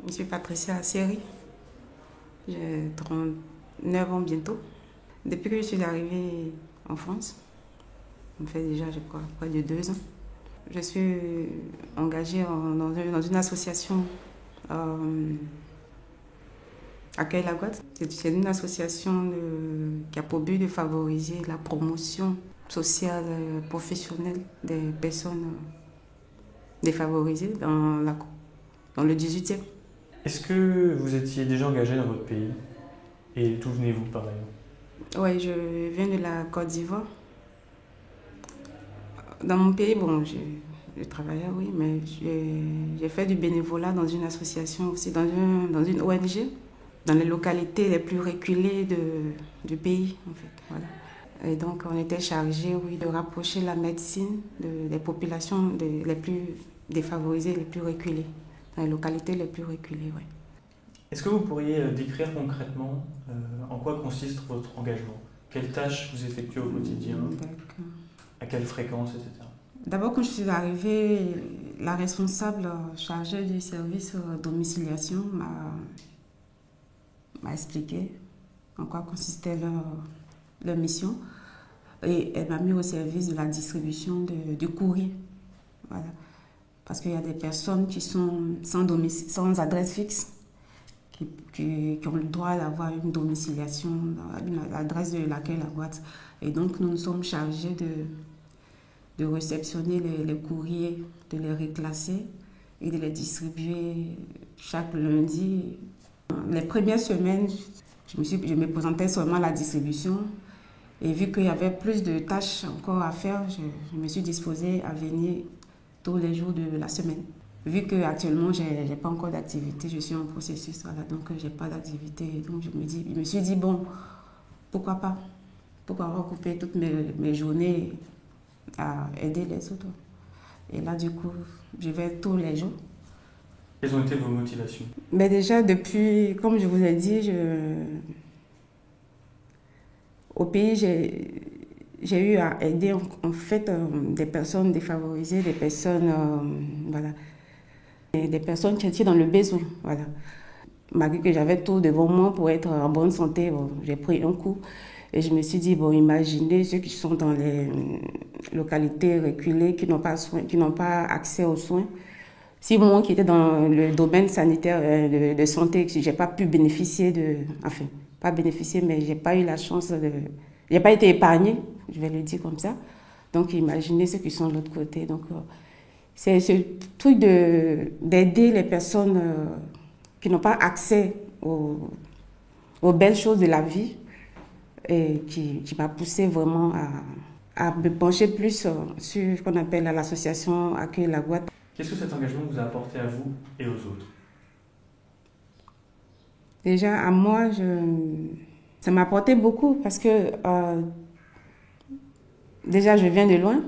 Je suis Patricia Asseri, j'ai 39 ans bientôt. Depuis que je suis arrivée en France, ça me fait déjà, je crois, près de 2 ans. Je suis engagée dans une association Accueil la Guadeloupe. C'est une association qui a pour but de favoriser la promotion sociale et professionnelle des personnes défavorisées dans le 18e. Est-ce que vous étiez déjà engagé dans votre pays? Et d'où venez-vous par ailleurs? Oui, je viens de la Côte d'Ivoire. Dans mon pays, bon, je travaillais, oui, mais j'ai fait du bénévolat dans une association aussi, dans une ONG, dans les localités les plus reculées du pays, en fait. Voilà. Et donc, on était chargé, oui, de rapprocher la médecine des populations les plus défavorisées, les plus reculées, dans les localités les plus reculées, oui. Est-ce que vous pourriez décrire concrètement en quoi consiste votre engagement? Quelles tâches vous effectuez au quotidien? À quelle fréquence, etc. D'abord, quand je suis arrivée, la responsable chargée du service domiciliation m'a expliqué en quoi consistait leur mission. Et elle m'a mis au service de la distribution du courrier. Voilà. Parce qu'il y a des personnes qui sont sans adresse fixe, qui ont le droit d'avoir une domiciliation, l'adresse de laquelle la boîte. Et donc, nous sommes chargés de réceptionner les courriers, de les reclasser et de les distribuer chaque lundi. Les premières semaines, je me présentais seulement à la distribution. Et vu qu'il y avait plus de tâches encore à faire, je me suis disposée à venir tous les jours de la semaine. Vu qu'actuellement, je n'ai pas encore d'activité, je suis en processus, voilà, donc je n'ai pas d'activité. Donc je me suis dit, bon, pourquoi pas? Pourquoi recouper toutes mes journées à aider les autres? Et là, du coup, je vais tous les jours. Quelles ont été vos motivations? Mais déjà, depuis, comme je vous ai dit, au pays, j'ai eu à aider en fait des personnes défavorisées, des personnes, voilà, et des qui étaient dans le besoin, voilà. Malgré que j'avais tout devant moi pour être en bonne santé, bon, j'ai pris un coup et je me suis dit, bon, imaginez ceux qui sont dans les localités reculées, qui n'ont pas accès aux soins. Si moi qui étais dans le domaine sanitaire de santé, je n'ai pas pu bénéficier pas bénéficier, mais j'ai pas eu la chance j'ai pas été épargnée, je vais le dire comme ça. Donc, imaginez ceux qui sont de l'autre côté. Donc, c'est ce truc d'aider les personnes qui n'ont pas accès aux belles choses de la vie et qui m'a poussée vraiment à me pencher plus sur ce qu'on appelle l'association Accueil la Guadeloupe. Qu'est-ce que cet engagement vous a apporté à vous et aux autres? Déjà, à moi, ça m'a apporté beaucoup parce que déjà, je viens de loin.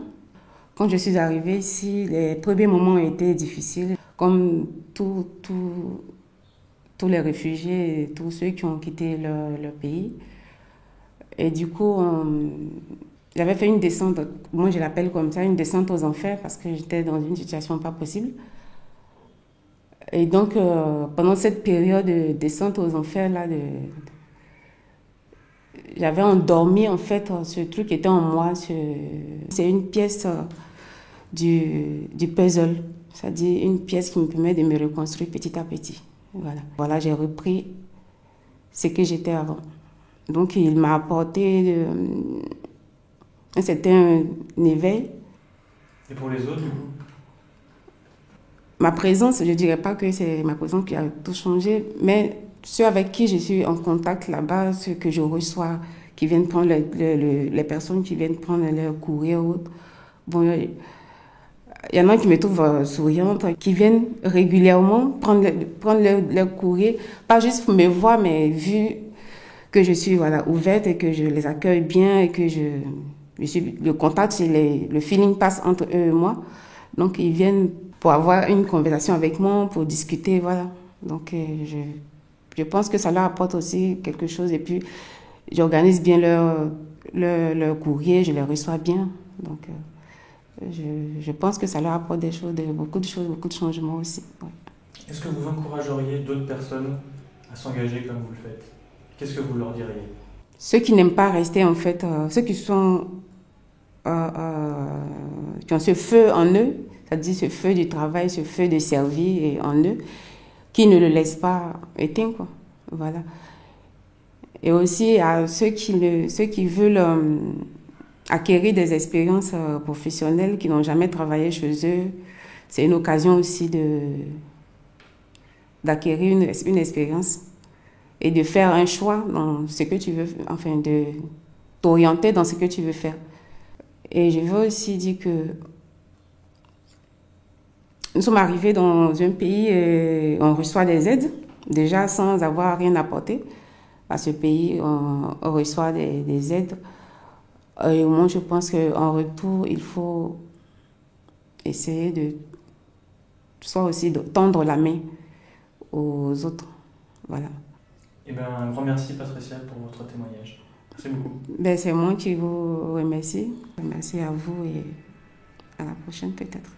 Quand je suis arrivée ici, les premiers moments étaient difficiles, comme tous les réfugiés, et tous ceux qui ont quitté leur pays. Et du coup, j'avais fait une descente, moi je l'appelle comme ça, une descente aux enfers parce que j'étais dans une situation pas possible. Et donc, pendant cette période de descente aux enfers, là, j'avais endormi en fait ce truc qui était en moi. C'est une pièce du puzzle, c'est-à-dire une pièce qui me permet de me reconstruire petit à petit. Voilà, j'ai repris ce que j'étais avant. Donc, il m'a apporté un certain éveil. Et pour les autres, du coup? Ma présence, je ne dirais pas que c'est ma présence qui a tout changé, mais ceux avec qui je suis en contact là-bas, ceux que je reçois, qui viennent prendre les personnes qui viennent prendre leur courrier ou autre, bon, il y en a qui me trouvent souriante, qui viennent régulièrement prendre leur courrier, pas juste pour me voir, mais vu que je suis ouverte et que je les accueille bien et que le contact, le feeling passe entre eux et moi. Donc, ils viennent pour avoir une conversation avec moi, pour discuter, voilà. Donc, je pense que ça leur apporte aussi quelque chose. Et puis, j'organise bien leur courrier, je les reçois bien. Donc, je pense que ça leur apporte des choses, beaucoup de choses, beaucoup de changements aussi. Ouais. Est-ce que vous encourageriez d'autres personnes à s'engager comme vous le faites? Qu'est-ce que vous leur diriez? Ceux qui n'aiment pas rester, en fait, ceux qui ont ce feu en eux, c'est-à-dire ce feu du travail, ce feu de servir en eux, qui ne le laissent pas éteindre, quoi. Voilà. Et aussi à ceux qui veulent acquérir des expériences professionnelles, qui n'ont jamais travaillé chez eux, c'est une occasion aussi d'acquérir une expérience et de faire un choix dans ce que tu veux, enfin de t'orienter dans ce que tu veux faire. Et je veux aussi dire que nous sommes arrivés dans un pays et on reçoit des aides, déjà sans avoir rien apporté à ce pays, on reçoit des aides. Et moi, je pense qu'en retour, il faut essayer de soit aussi de tendre la main aux autres. Voilà. Eh bien, un grand merci, Patricia, pour votre témoignage. Merci beaucoup. C'est moi qui vous remercie. Merci à vous et à la prochaine peut-être.